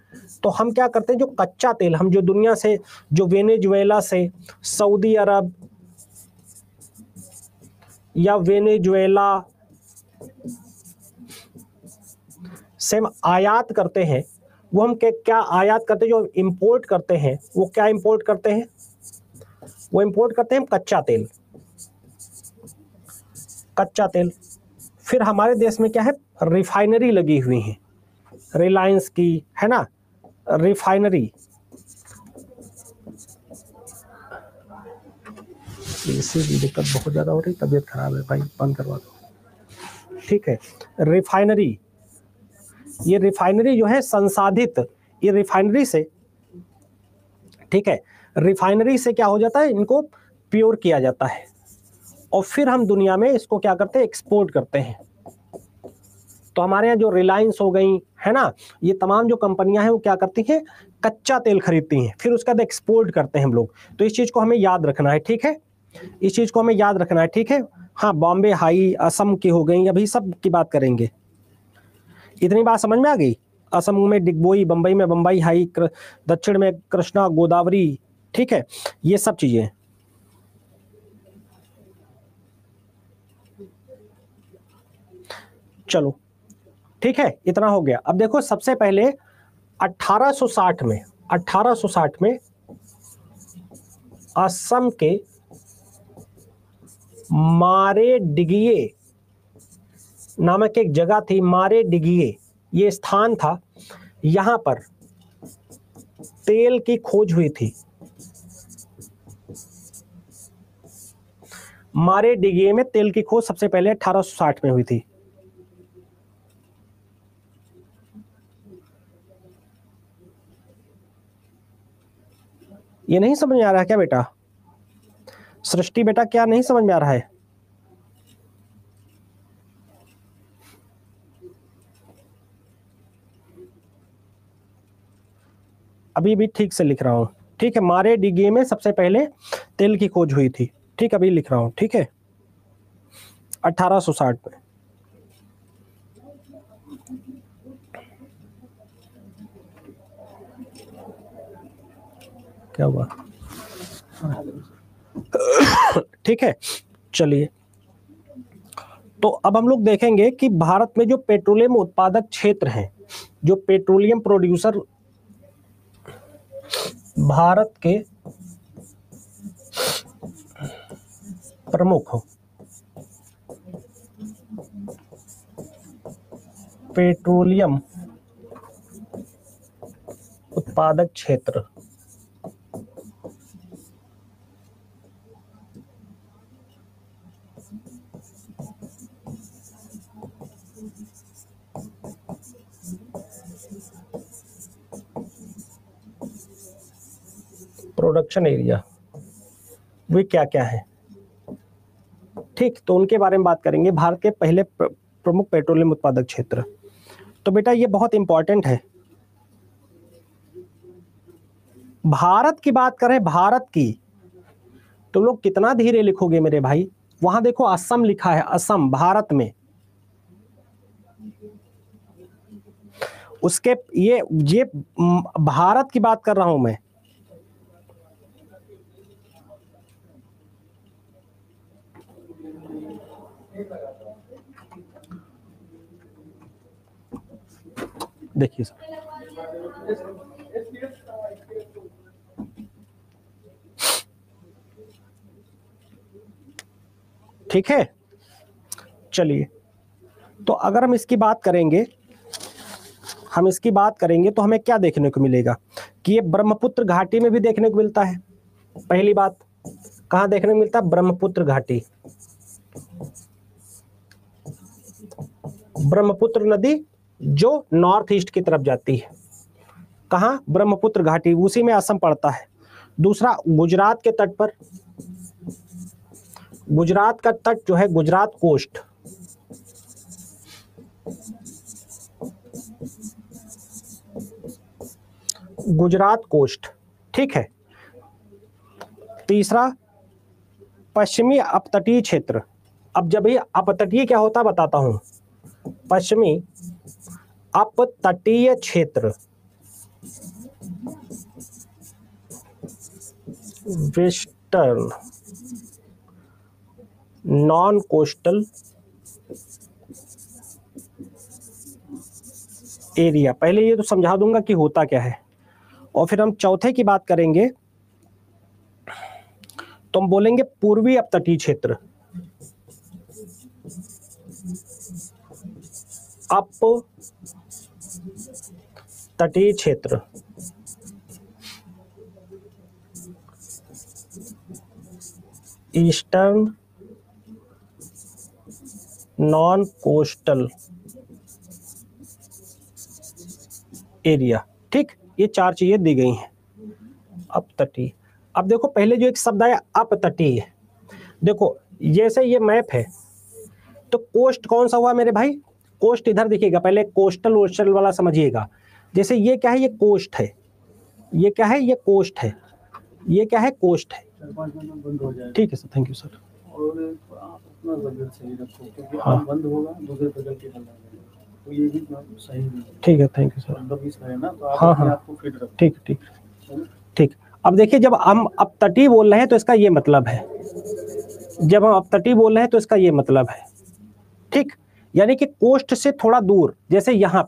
तो हम क्या करते हैं? जो कच्चा तेल हम जो दुनिया से, जो वेनेजुएला से, सऊदी अरब या वेनेजुएला से हम आयात करते हैं, वो हम क्या आयात करते हैं? जो इंपोर्ट करते हैं, वो क्या इंपोर्ट करते हैं? वो इंपोर्ट करते हैं कच्चा तेल। कच्चा तेल। फिर हमारे देश में क्या है? रिफाइनरी लगी हुई है, रिलायंस की, है ना, रिफाइनरी। इससे भी दिक्कत बहुत ज्यादा हो रही, तबीयत खराब है भाई, बंद करवा दो, ठीक है। रिफाइनरी, ये रिफाइनरी जो है संसाधित, ये रिफाइनरी से, ठीक है, रिफाइनरी से क्या हो जाता है? इनको प्योर किया जाता है, और फिर हम दुनिया में इसको क्या करते हैं, एक्सपोर्ट करते हैं। तो हमारे यहाँ जो रिलायंस हो गई है ना, ये तमाम जो कंपनियां हैं वो क्या करती हैं, कच्चा तेल खरीदती हैं, फिर उसका एक्सपोर्ट करते हैं हम लोग। तो इस चीज को हमें याद रखना है, ठीक है, इस चीज को हमें याद रखना है, ठीक है। हाँ, बॉम्बे हाई असम की हो गई, अभी सब की बात करेंगे। इतनी बात समझ में आ गई। असम में डिगबोई, बंबई में बंबई हाई, दक्षिण में कृष्णा गोदावरी, ठीक है, ये सब चीजें। चलो ठीक है, इतना हो गया। अब देखो सबसे पहले 1860 में असम के मारे डिगिए नामक एक जगह थी, मारे डिगिए ये स्थान था, यहां पर तेल की खोज हुई थी। मारे डिगिए में तेल की खोज सबसे पहले 1860 में हुई थी। ये नहीं समझ में आ रहा है क्या बेटा? सृष्टि बेटा, क्या नहीं समझ में आ रहा है? अभी भी ठीक से लिख रहा हूं, ठीक है। मारे डिगिए में सबसे पहले तेल की खोज हुई थी, ठीक, अभी लिख रहा हूं, ठीक है, 1860 में। क्या हुआ? ठीक है, चलिए। तो अब हम लोग देखेंगे कि भारत में जो पेट्रोलियम उत्पादक क्षेत्र हैं, जो पेट्रोलियम प्रोड्यूसर भारत के प्रमुख पेट्रोलियम उत्पादक क्षेत्र, प्रोडक्शन एरिया, वे क्या क्या है, ठीक, तो उनके बारे में बात करेंगे। भारत के पहले प्रमुख पेट्रोलियम उत्पादक क्षेत्र। तो बेटा ये बहुत इंपॉर्टेंट है। भारत की बात करें, भारत की, तो लोग कितना धीरे लिखोगे मेरे भाई? वहां देखो असम लिखा है, असम भारत में। उसके ये भारत की बात कर रहा हूं मैं। देखिए सर, ठीक है, चलिए। तो अगर हम इसकी बात करेंगे, तो हमें क्या देखने को मिलेगा कि ये ब्रह्मपुत्र घाटी में भी देखने को मिलता है। पहली बात, कहां देखने को मिलता है? ब्रह्मपुत्र घाटी। ब्रह्मपुत्र नदी जो नॉर्थ ईस्ट की तरफ जाती है, कहां? ब्रह्मपुत्र घाटी, उसी में असम पड़ता है। दूसरा, गुजरात के तट पर, गुजरात का तट जो है, गुजरात कोस्ट, गुजरात कोस्ट, ठीक है। तीसरा, पश्चिमी अपतटीय क्षेत्र। अब जब ये अपतटीय क्या होता है बताता हूं। पश्चिमी अपतटीय क्षेत्र, वेस्टर्न नॉन कोस्टल एरिया। पहले ये तो समझा दूंगा कि होता क्या है, और फिर हम चौथे की बात करेंगे तो हम बोलेंगे पूर्वी अपतटीय क्षेत्र, अप तटीय क्षेत्र, ईस्टर्न नॉन कोस्टल एरिया, ठीक। ये चार चीजें दी गई हैं। अपतटीय। अब देखो पहले जो एक शब्द आया अपतटीय, देखो जैसे ये मैप है तो कोस्ट कौन सा हुआ मेरे भाई, कोस्ट इधर दिखेगा, पहले कोस्टल वोस्टल वाला समझिएगा। जैसे ये क्या है, ये कोस्ट है, ये क्या है, ये कोस्ट है, ये क्या है, कोस्ट है। ठीक है सर, थैंक यू सर। और आप अपना बजट सही रखो, क्योंकि हाँ, बंद होगा दूसरे बजट के बंद होगा, तो ये भी सही नहीं है। ठीक है, थैंक यू सर। मतलब इस है ना, तो आप हाँ आपको फिट रखो। ठीक ठीक ठीक। अब देखिए, जब हम अपतटीय बोल रहे हैं तो इसका ये मतलब है, जब हम अपतटीय बोल रहे हैं तो इसका ये मतलब है, ठीक। यानी कि कोस्ट से थोड़ा दूर, जैसे यहाँ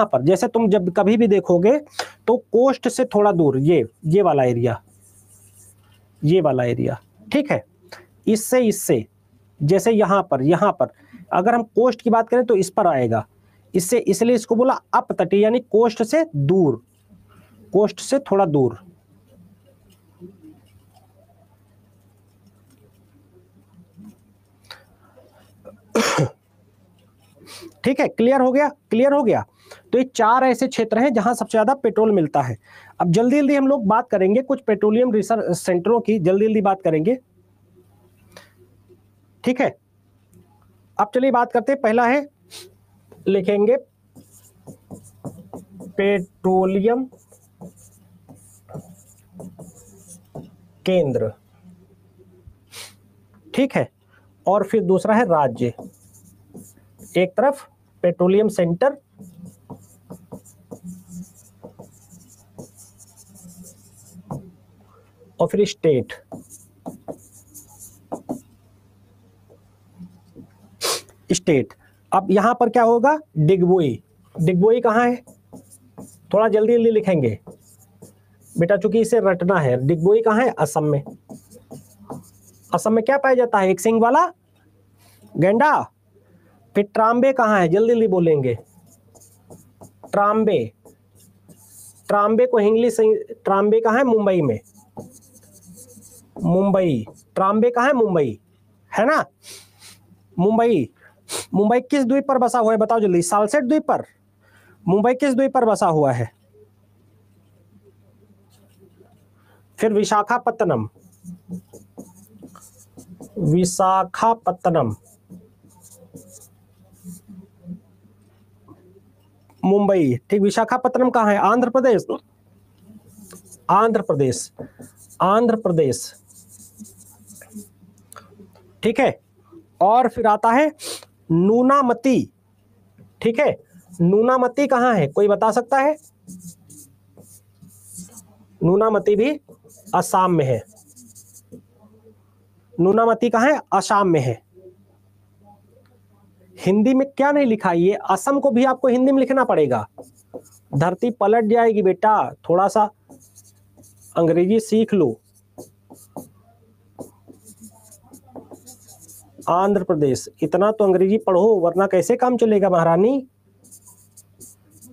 पर जैसे तुम जब कभी भी देखोगे तो कोस्ट से थोड़ा दूर ये वाला एरिया, ये वाला एरिया, ठीक है। इससे जैसे यहाँ पर अगर हम कोस्ट की बात करें तो इस पर आएगा, इससे, इसलिए इसको बोला अपतटीय, यानी कोस्ट से दूर, कोस्ट से थोड़ा दूर। ठीक है, क्लियर हो गया, क्लियर हो गया। तो ये 4 ऐसे क्षेत्र हैं जहां सबसे ज्यादा पेट्रोल मिलता है। अब जल्दी जल्दी हम लोग बात करेंगे कुछ पेट्रोलियम रिसर्च सेंटरों की, जल्दी जल्दी बात करेंगे, ठीक है। अब चलिए बात करते हैं, पहला है, लिखेंगे पेट्रोलियम केंद्र, ठीक है। और फिर दूसरा है राज्य, एक तरफ पेट्रोलियम सेंटर, और फिर स्टेट। स्टेट, अब यहां पर क्या होगा, डिगबोई। डिगबोई कहां है, थोड़ा जल्दी जल्दी लिखेंगे बेटा, चूंकि इसे रटना है। डिगबोई कहां है, असम में। असम में क्या पाया जाता है, एक सिंग वाला गैंडा। फिर ट्राम्बे कहां है, जल्दी जल्दी बोलेंगे, ट्राम्बे। ट्राम्बे को इंग्लिश, ट्राम्बे कहां है, मुंबई में, मुंबई। ट्राम्बे कहां है, मुंबई, है ना। मुंबई, मुंबई किस द्वीप पर बसा हुआ है, बताओ जल्दी, सालसेट द्वीप पर। मुंबई किस द्वीप पर बसा हुआ है। फिर विशाखापत्तनम, विशाखापत्तनम, मुंबई, ठीक। विशाखापत्तनम कहाँ है, आंध्र प्रदेश, आंध्र प्रदेश, आंध्र प्रदेश, ठीक है। और फिर आता है नूनामती, ठीक है। नूनामती कहाँ है, कोई बता सकता है। नूनामती भी असम में है। नूनामती कहाँ है, असम में है। हिंदी में क्या नहीं लिखा, ये असम को भी आपको हिंदी में लिखना पड़ेगा, धरती पलट जाएगी बेटा, थोड़ा सा अंग्रेजी सीख लो। आंध्र प्रदेश, इतना तो अंग्रेजी पढ़ो वरना कैसे काम चलेगा महारानी।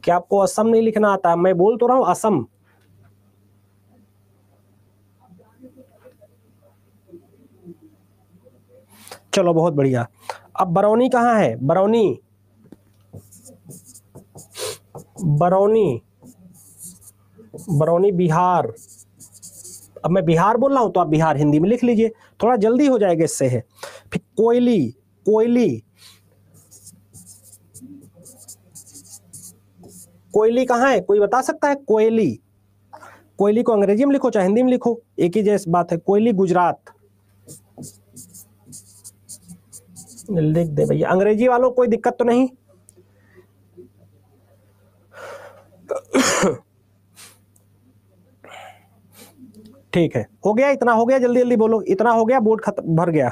क्या आपको असम नहीं लिखना आता, मैं बोल तो रहा हूं असम। चलो बहुत बढ़िया। अब बरौनी कहाँ है, बरौनी, बरौनी, बरौनी बिहार। अब मैं बिहार बोल रहा हूं तो आप बिहार हिंदी में लिख लीजिए, थोड़ा जल्दी हो जाएगा इससे है। फिर कोयली, कोयली, कोयली कहाँ है, कोई बता सकता है। कोयली, कोयली को अंग्रेजी में लिखो चाहे हिंदी में लिखो, एक ही जैसी बात है। कोयली गुजरात, लिख दे भैया, अंग्रेजी वालों कोई दिक्कत तो नहीं। ठीक है, हो गया, इतना हो गया, जल्दी जल्दी बोलो, इतना हो गया, बोर्ड खत्म, भर गया।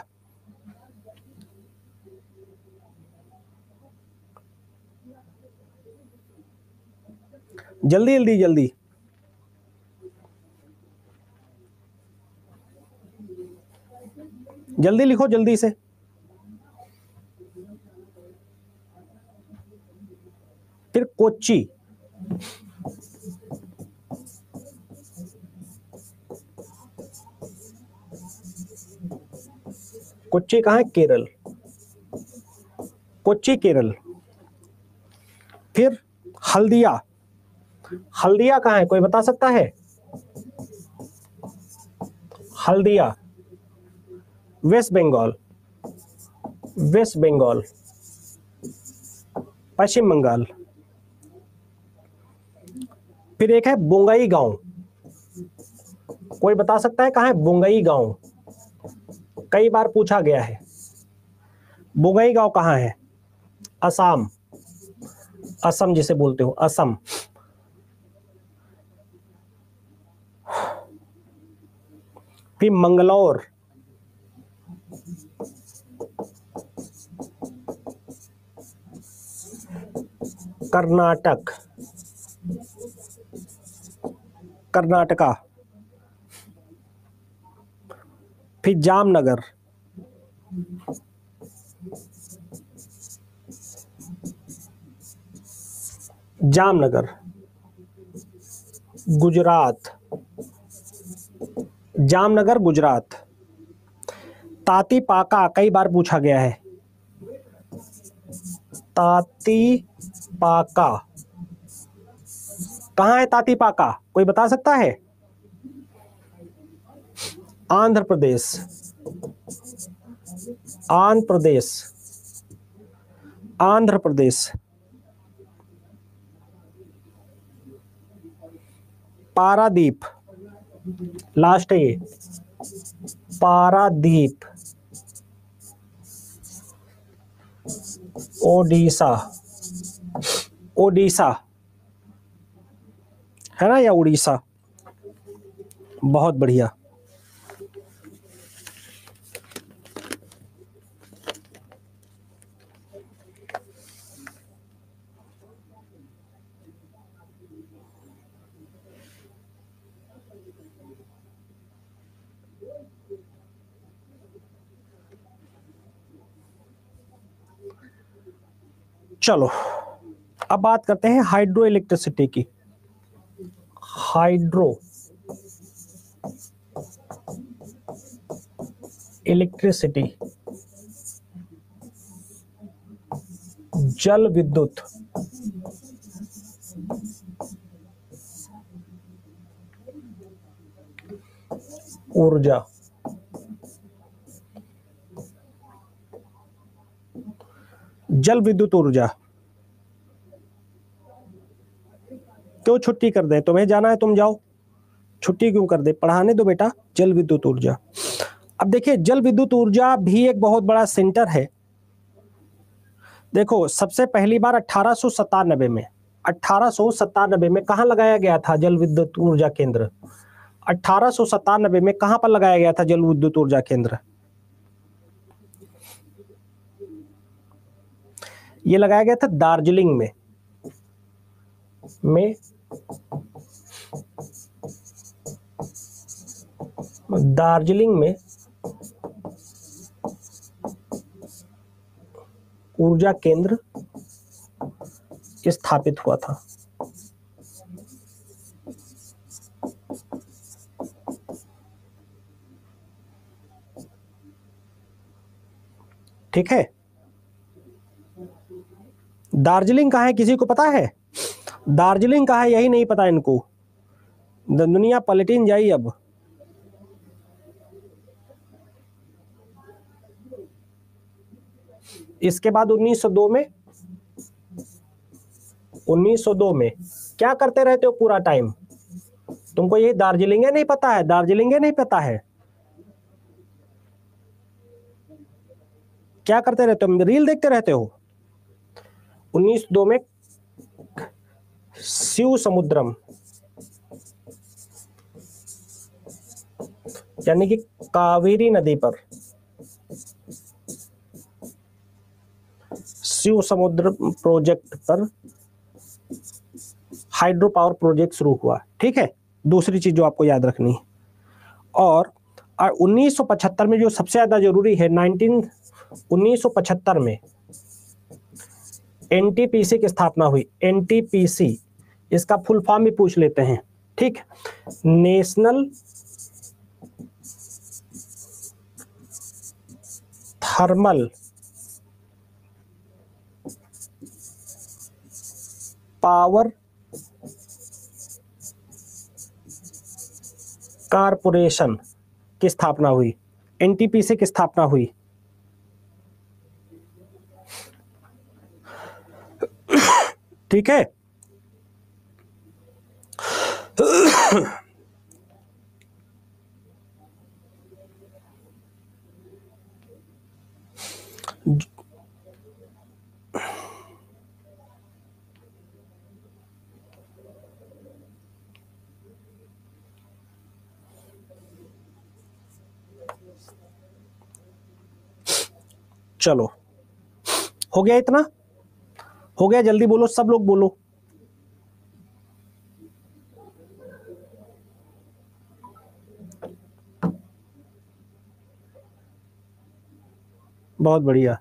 जल्दी जल्दी जल्दी, जल्दी लिखो जल्दी से। फिर कोच्चि, कोच्चि कहाँ है, केरल, कोच्चि केरल। फिर हल्दिया, हल्दिया कहाँ है, कोई बता सकता है। हल्दिया, वेस्ट बंगाल, वेस्ट बंगाल, पश्चिम बंगाल। फिर एक है बोंगई गांव, कोई बता सकता है कहाँ है बोंगई गांव? कई बार पूछा गया है। बोंगई गांव कहाँ है? असम, असम जिसे बोलते हो, असम। फिर मंगलौर, कर्नाटक, कर्नाटका। फिर जामनगर, जामनगर, गुजरात, जामनगर गुजरात। ताती पाका कई बार पूछा गया है। ताती पाका कहाँ है? ताती पाका कोई बता सकता है? आंध्र प्रदेश, आंध्र प्रदेश, आंध्र प्रदेश। पारादीप, लास्ट है ये, पारादीप, ओडिशा, ओडिशा है ना, या उड़ीसा? बहुत बढ़िया। चलो अब बात करते हैं हाइड्रो इलेक्ट्रिसिटी की। हाइड्रो इलेक्ट्रिसिटी, जल विद्युत, ऊर्जा। जल विद्युत ऊर्जा। क्यों छुट्टी कर दे? तुम्हें जाना है तुम जाओ, छुट्टी क्यों कर दे? पढ़ाने दो बेटा। जल विद्युत ऊर्जा। अब देखिए जल विद्युत ऊर्जा भी एक बहुत बड़ा सेंटर है। देखो सबसे पहली बार 1897 में, 1897 में कहां लगाया गया था जल विद्युत ऊर्जा केंद्र? 1897 में कहां पर लगाया गया था जल विद्युत ऊर्जा केंद्र? ये लगाया गया था दार्जिलिंग में दार्जिलिंग में ऊर्जा केंद्र स्थापित हुआ था। ठीक है, दार्जिलिंग कहाँ है किसी को पता है? दार्जिलिंग कहाँ है यही नहीं पता इनको। दुनिया पलटिन जाई अब। इसके बाद 1902 में क्या करते रहते हो पूरा टाइम? तुमको ये दार्जिलिंग नहीं पता है? दार्जिलिंग नहीं पता है? क्या करते रहते हो? रील देखते रहते हो? 1902 में शिव समुद्रम यानी कि कावेरी नदी पर शिव समुद्र प्रोजेक्ट पर हाइड्रो पावर प्रोजेक्ट शुरू हुआ। ठीक है, दूसरी चीज जो आपको याद रखनी है। और 1975 में जो सबसे ज्यादा जरूरी है, 1975 में एनटीपीसी की स्थापना हुई। एनटीपीसी इसका फुल फॉर्म भी पूछ लेते हैं। ठीक, नेशनल थर्मल पावर कारपोरेशन की स्थापना हुई। एनटीपीसी की स्थापना हुई? ठीक है, चलो हो गया, इतना हो गया, जल्दी बोलो, सब लोग बोलो। बहुत बढ़िया।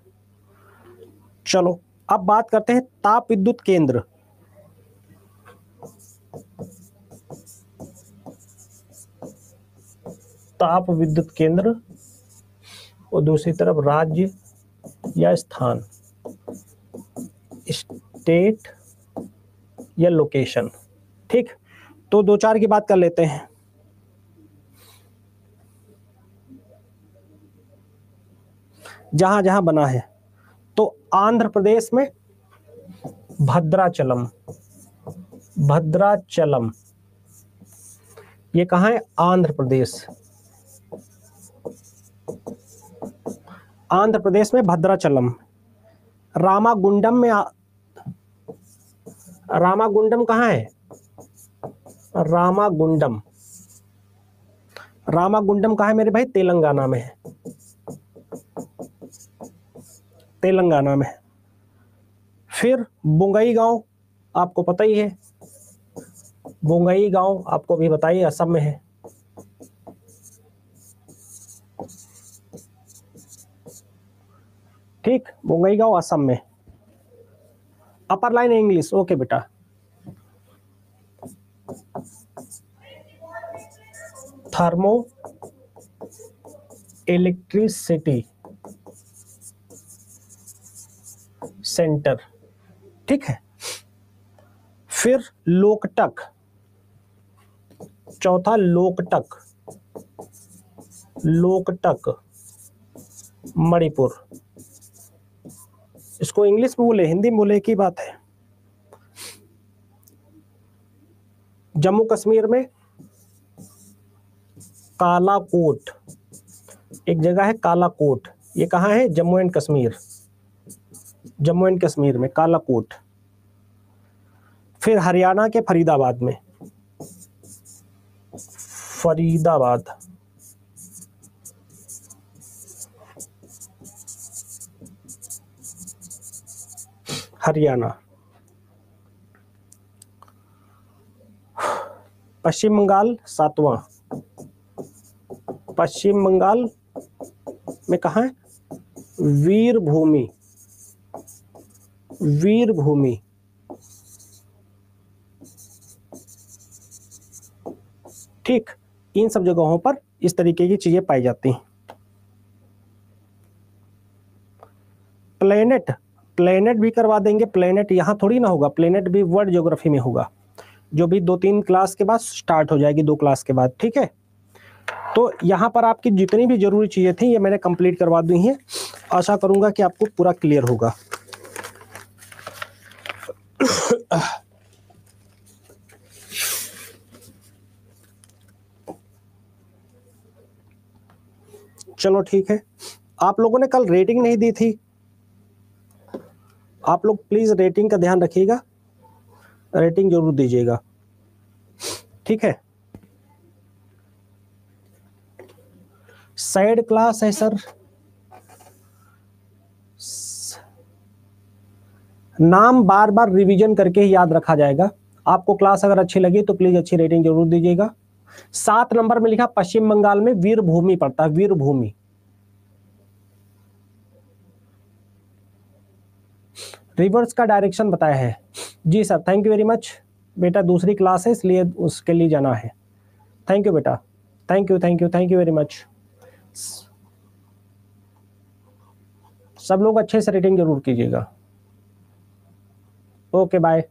चलो अब बात करते हैं ताप विद्युत केंद्र। ताप विद्युत केंद्र और दूसरी तरफ राज्य या स्थान, स्टेट या लोकेशन। ठीक, तो दो चार की बात कर लेते हैं। जहां जहां बना है, तो आंध्र प्रदेश में भद्राचलम, भद्राचलम ये कहाँ है? आंध्र प्रदेश, आंध्र प्रदेश में भद्राचलम। रामागुंडम में रामागुंडम कहाँ है? रामागुंडम, रामागुंडम कहाँ है मेरे भाई? तेलंगाना में है, तेलंगाना में। फिर बोंगईगांव आपको पता ही है, बोंगईगांव आपको भी बताइए असम में है। ठीक, बोंगईगांव असम में। अपर लाइन इंग्लिश, ओके बेटा। थर्मो इलेक्ट्रिसिटी सेंटर, ठीक है। फिर लोकटक, चौथा लोकटक, लोकटक मणिपुर। इसको इंग्लिश में बोले, हिंदी में बोले की बात है। जम्मू कश्मीर में कालाकोट, एक जगह है कालाकोट, ये कहाँ है? जम्मू एंड कश्मीर, जम्मू एंड कश्मीर में कालाकोट। फिर हरियाणा के फरीदाबाद में, फरीदाबाद, हरियाणा। पश्चिम बंगाल सातवां, पश्चिम बंगाल में कहाँ है? वीरभूमि, वीरभूमि। ठीक, इन सब जगहों पर इस तरीके की चीजें पाई जाती हैं। प्लेनेट, प्लेनेट भी करवा देंगे। प्लेनेट यहाँ थोड़ी ना होगा, प्लेनेट भी वर्ल्ड ज्योग्राफी में होगा, जो भी 2-3 क्लास के बाद स्टार्ट हो जाएगी, 2 क्लास के बाद। ठीक है, तो यहाँ पर आपकी जितनी भी जरूरी चीजें थी ये मैंने कंप्लीट करवा दी हैं। आशा करूंगा कि आपको पूरा क्लियर होगा। चलो ठीक है, आप लोगों ने कल रेटिंग नहीं दी थी, आप लोग प्लीज रेटिंग का ध्यान रखिएगा, रेटिंग जरूर दीजिएगा। ठीक है, साइड क्लास है सर, नाम बार बार रिवीजन करके ही याद रखा जाएगा। आपको क्लास अगर अच्छी लगी तो प्लीज अच्छी रेटिंग जरूर दीजिएगा। 7 नंबर में लिखा पश्चिम बंगाल में वीरभूमि पड़ता है, वीरभूमि। रिवर्स का डायरेक्शन बताया है। जी sir, thank you very much बेटा, दूसरी क्लास है इसलिए उसके लिए जाना है। थैंक यू बेटा, thank you thank you thank you very much. सब लोग अच्छे से रेटिंग जरूर कीजिएगा। Okay bye.